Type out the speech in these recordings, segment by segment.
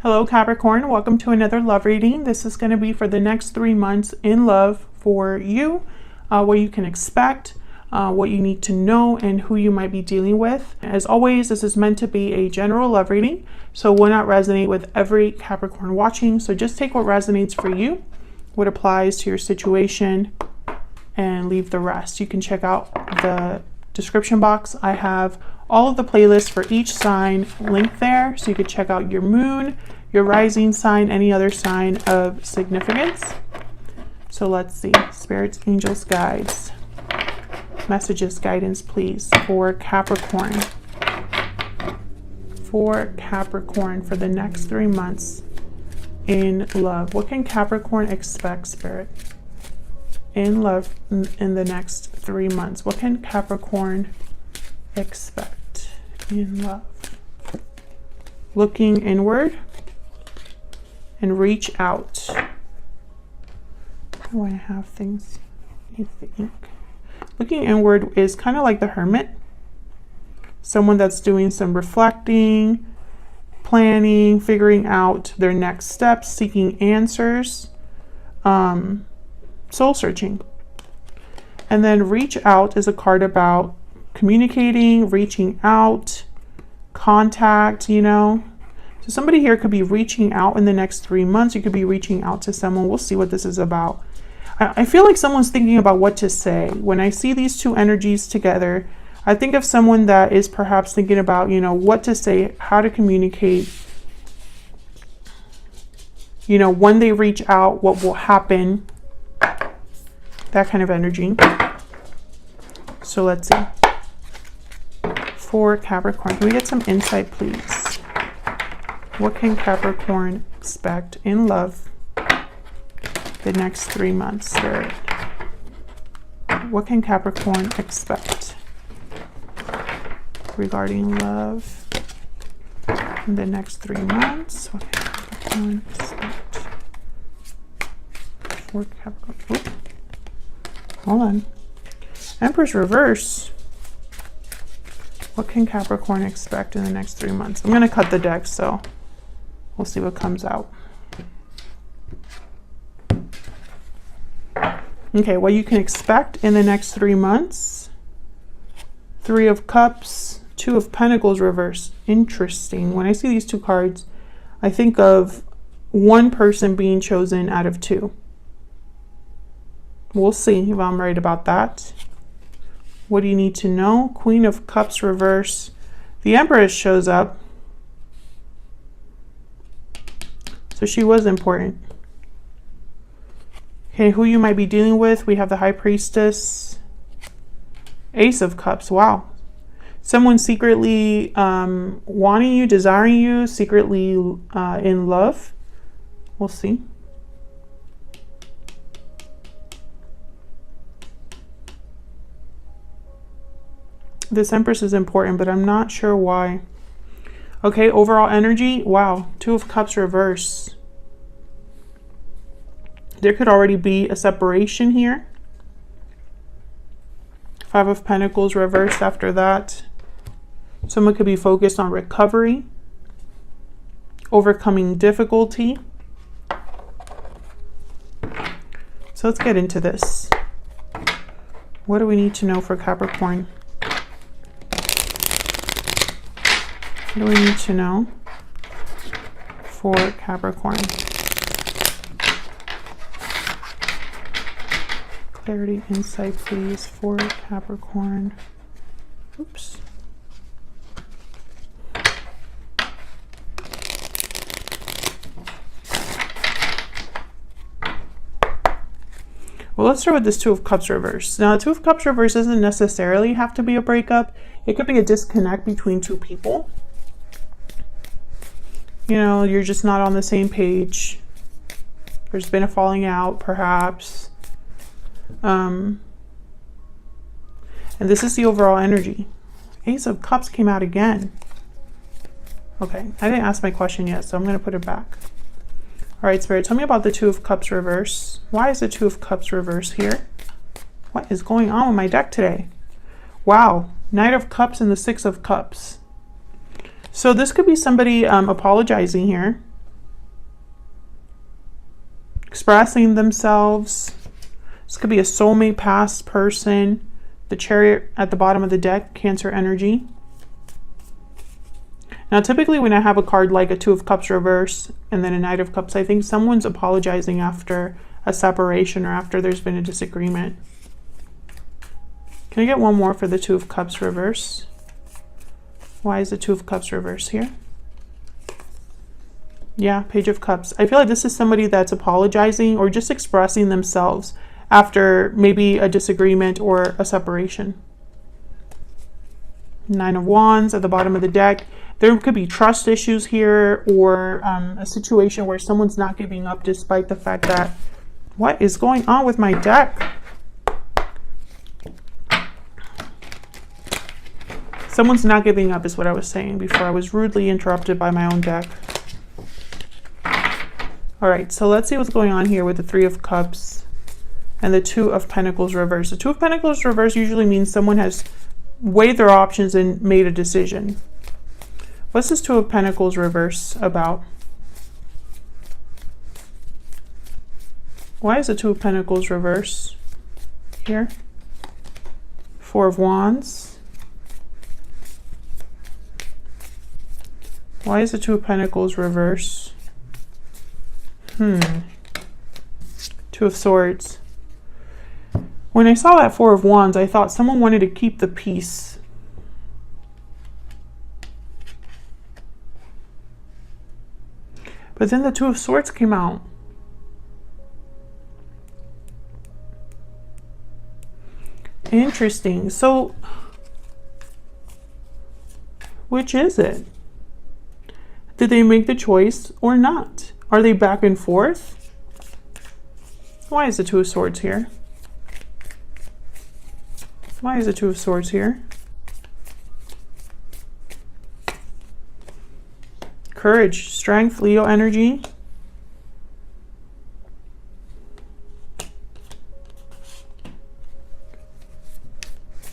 Hello Capricorn, welcome to another love reading. This is going to be for the next 3 months in love for you, what you can expect, what you need to know, and who you might be dealing with. As always, this is meant to be a general love reading, so it will not resonate with every Capricorn watching. So just take what resonates for you, what applies to your situation, and leave the rest. You can check out the description box. I have all of the playlists for each sign linked there, so you could check out your moon, your rising sign, any other sign of significance. So let's see, spirits, angels, guides, messages, guidance, please, for Capricorn. For Capricorn for the next 3 months in love. What can Capricorn expect, Spirit? In love in the next 3 months. What can Capricorn expect in love? Looking inward and reach out. Oh, I have things. Looking inward is kind of like the hermit. Someone that's doing some reflecting, planning, figuring out their next steps, seeking answers, soul searching. And then reach out is a card about communicating, reaching out, contact, you know. So somebody here could be reaching out in the next 3 months. You could be reaching out to someone. We'll see what this is about. I feel like someone's thinking about what to say. When I see these two energies together, I think of someone that is perhaps thinking about, you know, what to say, how to communicate, you know, when they reach out, what will happen, that kind of energy. So let's see. For Capricorn, can we get some insight, please? What can Capricorn expect in love the next 3 months, Spirit? What can Capricorn expect regarding love in the next 3 months? What can Capricorn expect for Capricorn? Oop. Hold on. Empress reverse. What can Capricorn expect in the next 3 months? I'm going to cut the deck, so we'll see what comes out. Okay, what you can expect in the next 3 months. 3 of Cups, 2 of Pentacles reverse. Interesting. When I see these two cards, I think of one person being chosen out of 2. We'll see if I'm right about that. What do you need to know? Queen of Cups reverse. The Empress shows up. So she was important. Okay, who you might be dealing with. We have the High Priestess. Ace of Cups. Wow. Someone secretly wanting you, desiring you, secretly in love. We'll see. This Empress is important, but I'm not sure why. Okay, overall energy. Wow, 2 of Cups reverse. There could already be a separation here. 5 of Pentacles reversed after that. Someone could be focused on recovery, overcoming difficulty. So let's get into this. What do we need to know for Capricorn? What do we need to know for Capricorn? Clarity, insight, please, for Capricorn. Oops. Well, let's start with this 2 of Cups reverse. Now, the 2 of Cups reverse doesn't necessarily have to be a breakup. It could be a disconnect between 2 people. You know, you're just not on the same page. There's been a falling out, perhaps. And this is the overall energy. Ace of Cups came out again. Okay, I didn't ask my question yet, so I'm going to put it back. All right, Spirit, tell me about the 2 of Cups reverse. Why is the 2 of Cups reverse here? What is going on with my deck today? Wow, Knight of Cups and the 6 of Cups. So this could be somebody apologizing here. expressing themselves. This could be a soulmate, past person. The Chariot at the bottom of the deck, Cancer energy. Now, typically when I have a card like a Two of Cups reverse and then a Knight of Cups, I think someone's apologizing after a separation or after there's been a disagreement. Can I get one more for the Two of Cups reverse? Why is the Two of Cups reverse here? Yeah, Page of Cups. I feel like this is somebody that's apologizing or just expressing themselves after maybe a disagreement or a separation. Nine of Wands at the bottom of the deck. There could be trust issues here, or a situation where someone's not giving up despite the fact that, what is going on with my deck? Someone's not giving up is what I was saying before I was rudely interrupted by my own deck. All right, so let's see what's going on here with the Three of Cups and the Two of Pentacles reverse. The Two of Pentacles reverse usually means someone has weighed their options and made a decision. What's this Two of Pentacles reverse about? Why is the Two of Pentacles reverse here? Four of Wands. Why is the Two of Pentacles reverse? Two of Swords. When I saw that Four of Wands, I thought someone wanted to keep the peace. But then the Two of Swords came out. Interesting. So, which is it? Did they make the choice or not? Are they back and forth? Why is the Two of Swords here? Why is the Two of Swords here? Courage, strength, Leo energy.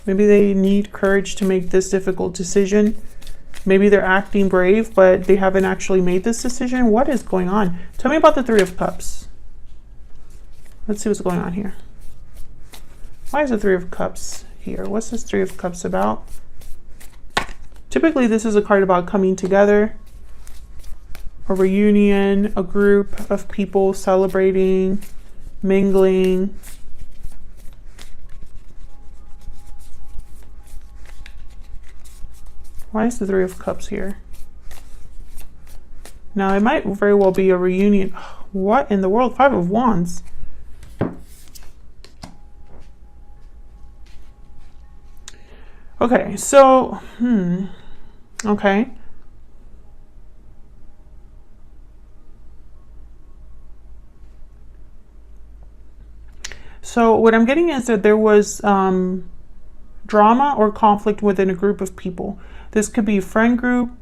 Maybe they need courage to make this difficult decision. Maybe they're acting brave, but they haven't actually made this decision. What is going on? Tell me about the Three of Cups. Let's see what's going on here. Why is the Three of Cups here? What's this Three of Cups about? Typically, this is a card about coming together, a reunion, a group of people celebrating, mingling. Why is the Three of Cups here? Now, it might very well be a reunion. What in the world? Five of Wands. Okay, so, okay. So what I'm getting is that there was drama or conflict within a group of people. This could be a friend group,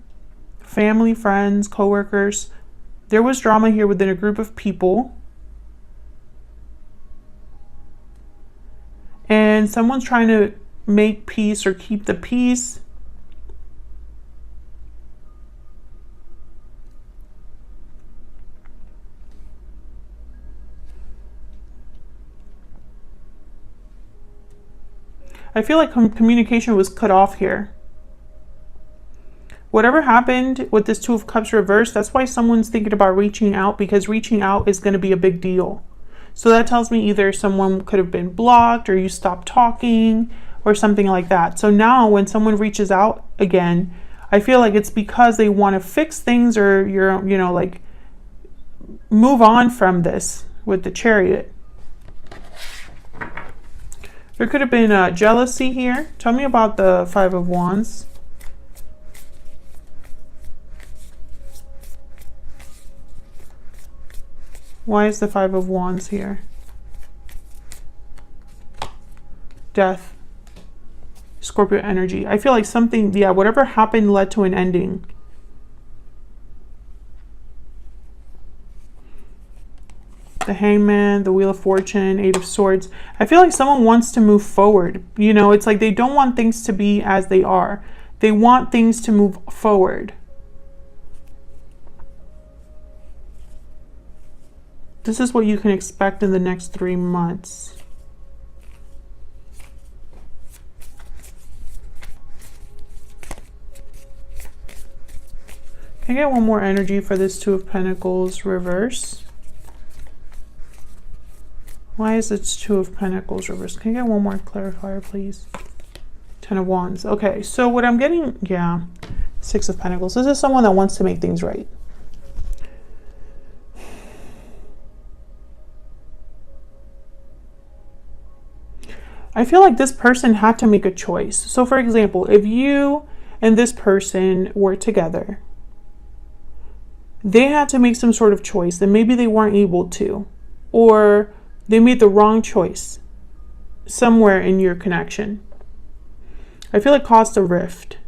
family, friends, coworkers. There was drama here within a group of people. And someone's trying to make peace or keep the peace. I feel like communication was cut off here. Whatever happened with this Two of Cups reversed, that's why someone's thinking about reaching out, because reaching out is going to be a big deal. So that tells me either someone could have been blocked or you stopped talking or something like that. So now when someone reaches out again, I feel like it's because they want to fix things or like move on from this with the Chariot. There could have been jealousy here. Tell me about the Five of Wands. Why is the Five of Wands here? Death. Scorpio energy. I feel like something, whatever happened led to an ending. The Hangman, the Wheel of Fortune, Eight of Swords. I feel like someone wants to move forward. You know, it's like they don't want things to be as they are. They want things to move forward. This is what you can expect in the next 3 months. Can I get one more energy for this Two of Pentacles reverse? Why is it Two of Pentacles reverse? Can I get one more clarifier, please? Ten of Wands. Okay, so what I'm getting, yeah, Six of Pentacles. This is someone that wants to make things right. I feel like this person had to make a choice. So for example, if you and this person were together, they had to make some sort of choice and maybe they weren't able to, or they made the wrong choice somewhere in your connection. I feel it caused a rift.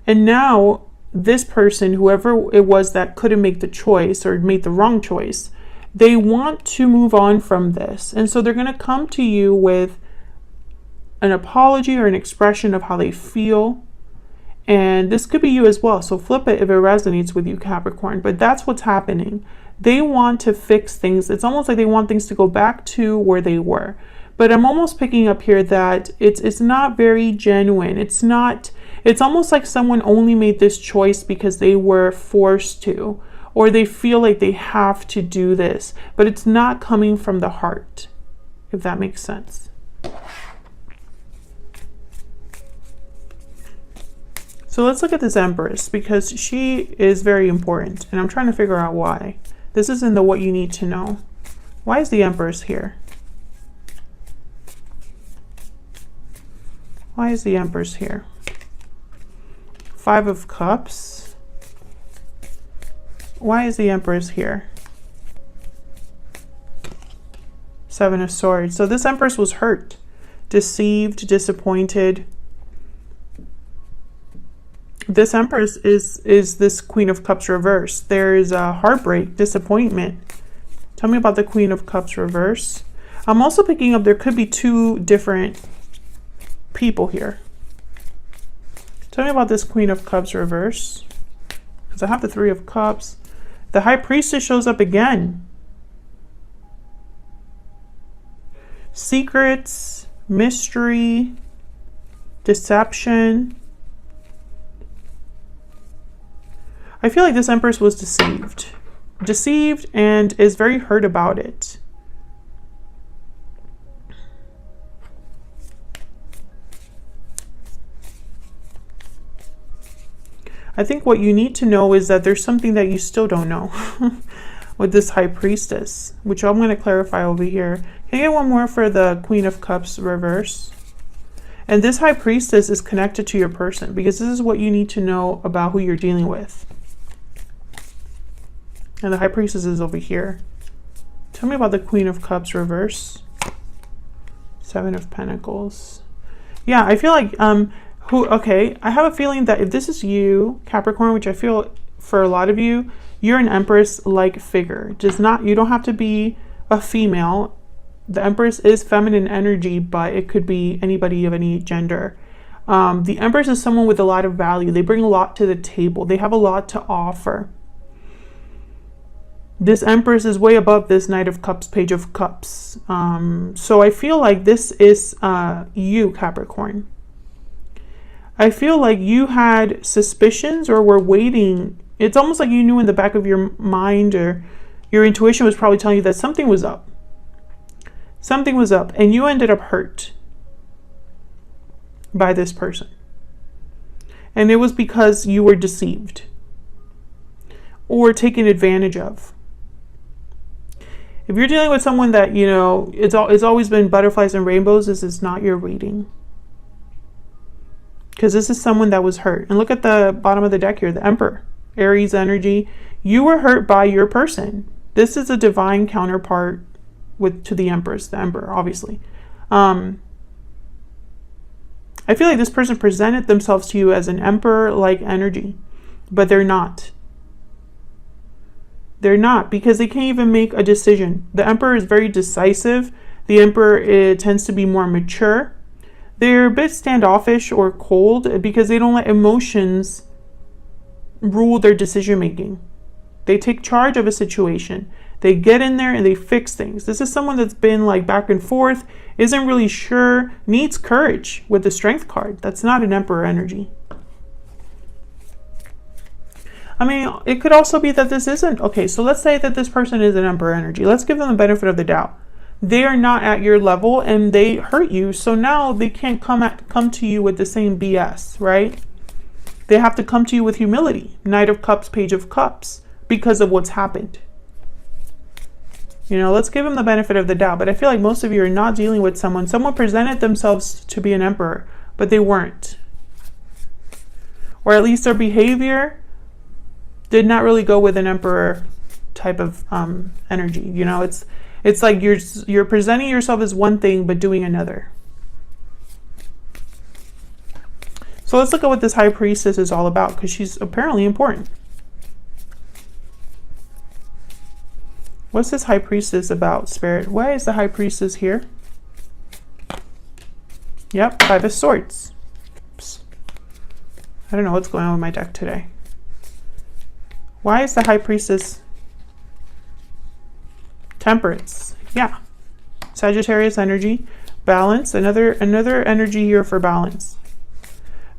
And now this person, whoever it was that couldn't make the choice or made the wrong choice, they want to move on from this. And so they're going to come to you with an apology or an expression of how they feel. And this could be you as well. So flip it if it resonates with you, Capricorn. But that's what's happening. They want to fix things. It's almost like they want things to go back to where they were. But I'm almost picking up here that it's not very genuine. It's almost like someone only made this choice because they were forced to, or they feel like they have to do this, but it's not coming from the heart, if that makes sense. So let's look at this Empress, because she is very important, and I'm trying to figure out why. This is in the what you need to know. Why is the Empress here? Why is the Empress here? Five of Cups. Why is the Empress here? Seven of Swords. So this Empress was hurt, deceived, disappointed. This Empress is this Queen of Cups reverse. There is a heartbreak, disappointment. Tell me about the Queen of Cups reverse. I'm also picking up there could be two different people here. Tell me about this Queen of Cups reverse. Because I have the Three of Cups. The High Priestess shows up again. Secrets, mystery, deception. I feel like this Empress was deceived. Deceived and is very hurt about it. I think what you need to know is that there's something that you still don't know with this High Priestess, which I'm going to clarify over here. Can I get one more for the Queen of Cups reverse? And this High Priestess is connected to your person, because this is what you need to know about who you're dealing with. And the High Priestess is over here. Tell me about the Queen of Cups reverse. Seven of Pentacles. Yeah, I feel like okay, I have a feeling that if this is you, Capricorn, which I feel for a lot of you, you're an Empress-like figure. You don't have to be a female. The Empress is feminine energy, but it could be anybody of any gender. The Empress is someone with a lot of value. They bring a lot to the table. They have a lot to offer. This Empress is way above this Knight of Cups, Page of Cups. So I feel like this is you, Capricorn. I feel like you had suspicions or were waiting. It's almost like you knew in the back of your mind, or your intuition was probably telling you that something was up. Something was up, and you ended up hurt by this person. And it was because you were deceived or taken advantage of. If you're dealing with someone that, you know, it's always been butterflies and rainbows, this is not your reading. Because this is someone that was hurt. And look at the bottom of the deck here, the Emperor, Aries energy. You were hurt by your person. This is a divine counterpart to the Empress, the Emperor, obviously. I feel like this person presented themselves to you as an Emperor-like energy, but they're not. They're not, because they can't even make a decision. The Emperor is very decisive. The Emperor tends to be more mature. They're a bit standoffish or cold because they don't let emotions rule their decision making. They take charge of a situation. They get in there and they fix things. This is someone that's been like back and forth, isn't really sure, needs courage with the Strength card. That's not an Emperor energy. I mean, it could also be that this isn't. Okay, so let's say that this person is an Emperor energy. Let's give them the benefit of the doubt. They are not at your level and they hurt you. So now they can't come to you with the same BS, right? They have to come to you with humility. Knight of Cups, Page of Cups, because of what's happened. You know, let's give them the benefit of the doubt. But I feel like most of you are not dealing with someone. Someone presented themselves to be an Emperor, but they weren't. Or at least their behavior did not really go with an Emperor type of energy. You know, it's like you're presenting yourself as one thing but doing another. So let's look at what this High Priestess is all about, because she's apparently important. What's this High Priestess about, Spirit? Why is the High Priestess here? Yep, 5 of Swords. Oops. I don't know what's going on with my deck today. Why is the High Priestess? Temperance. Yeah. Sagittarius energy. Balance. Another energy here for balance.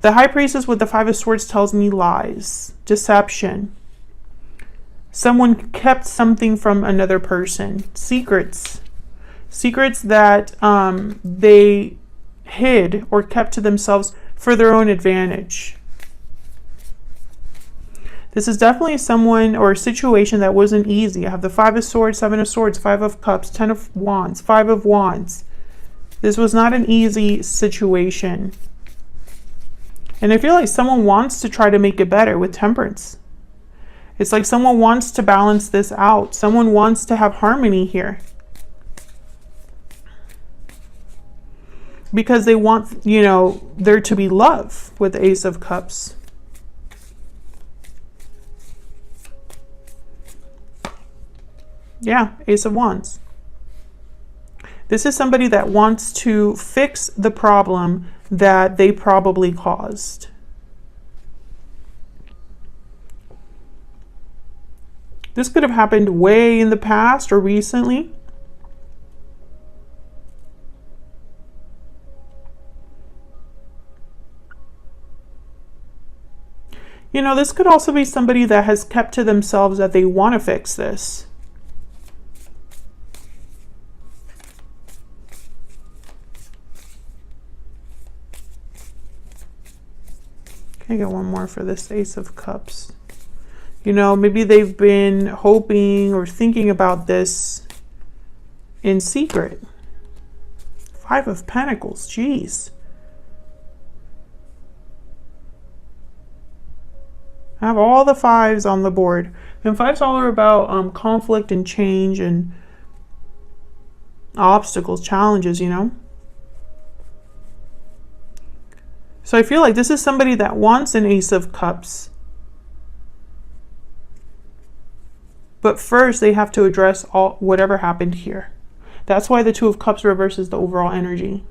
The High Priestess with the 5 of Swords tells me lies, deception. Someone kept something from another person. Secrets. Secrets that they hid or kept to themselves for their own advantage. This is definitely someone or a situation that wasn't easy. I have the 5 of Swords, 7 of Swords, 5 of Cups, 10 of Wands, 5 of Wands. This was not an easy situation. And I feel like someone wants to try to make it better with Temperance. It's like someone wants to balance this out. Someone wants to have harmony here. Because they want, you know, there to be love with the Ace of Cups. Yeah, Ace of Wands. This is somebody that wants to fix the problem that they probably caused. This could have happened way in the past or recently. You know, this could also be somebody that has kept to themselves that they want to fix this. Can I get one more for this Ace of Cups? You know, maybe they've been hoping or thinking about this in secret. 5 of Pentacles, jeez. I have all the 5s on the board. And 5s all are about conflict and change and obstacles, challenges, you know. So I feel like this is somebody that wants an Ace of Cups. But first they have to address whatever happened here. That's why the 2 of Cups reverses the overall energy.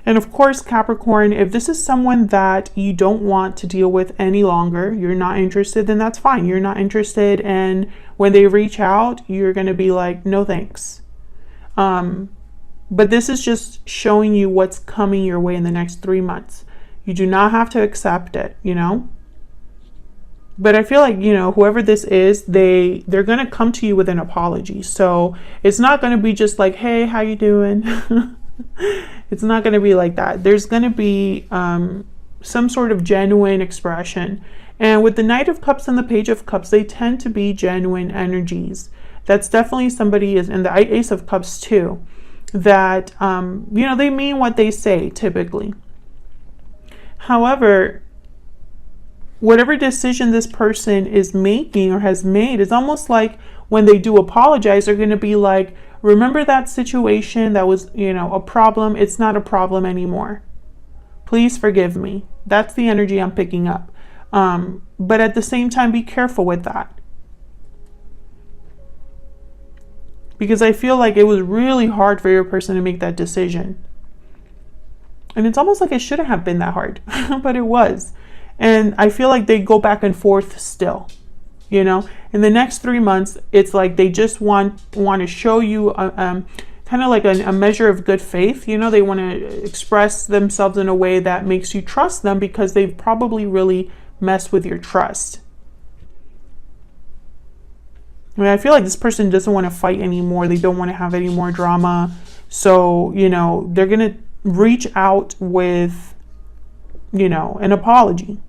And of course, Capricorn, if this is someone that you don't want to deal with any longer, you're not interested, then that's fine. You're not interested, and when they reach out, you're going to be like, no thanks. But this is just showing you what's coming your way in the next 3 months. You do not have to accept it, you know? But I feel like, you know, whoever this is, they're going to come to you with an apology. So it's not going to be just like, hey, how you doing? It's not going to be like that. There's going to be some sort of genuine expression. And with the Knight of Cups and the Page of Cups, they tend to be genuine energies. That's definitely somebody is, and the Ace of Cups too, that, you know, they mean what they say typically. However, whatever decision this person is making or has made, is almost like when they do apologize, they're going to be like, remember that situation that was, you know, a problem? It's not a problem anymore. Please forgive me. That's the energy I'm picking up. But at the same time, be careful with that. Because I feel like it was really hard for your person to make that decision. And it's almost like it shouldn't have been that hard, but it was. And I feel like they go back and forth still. you know. In the next 3 months, it's like they just want to show you kind of like a measure of good faith. You know, they want to express themselves in a way that makes you trust them, because they've probably really messed with your trust. I mean, I feel like this person doesn't want to fight anymore. They don't want to have any more drama. So, you know, they're going to reach out with, you know, an apology.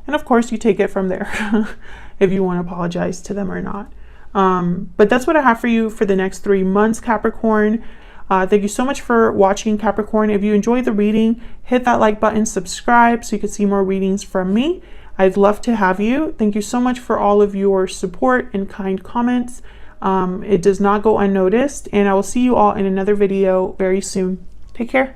And of course, you take it from there if you want to apologize to them or not. But that's what I have for you for the next 3 months, Capricorn. Thank you so much for watching, Capricorn. If you enjoyed the reading, hit that like button, subscribe so you can see more readings from me. I'd love to have you. Thank you so much for all of your support and kind comments. It does not go unnoticed, and I will see you all in another video very soon. Take care.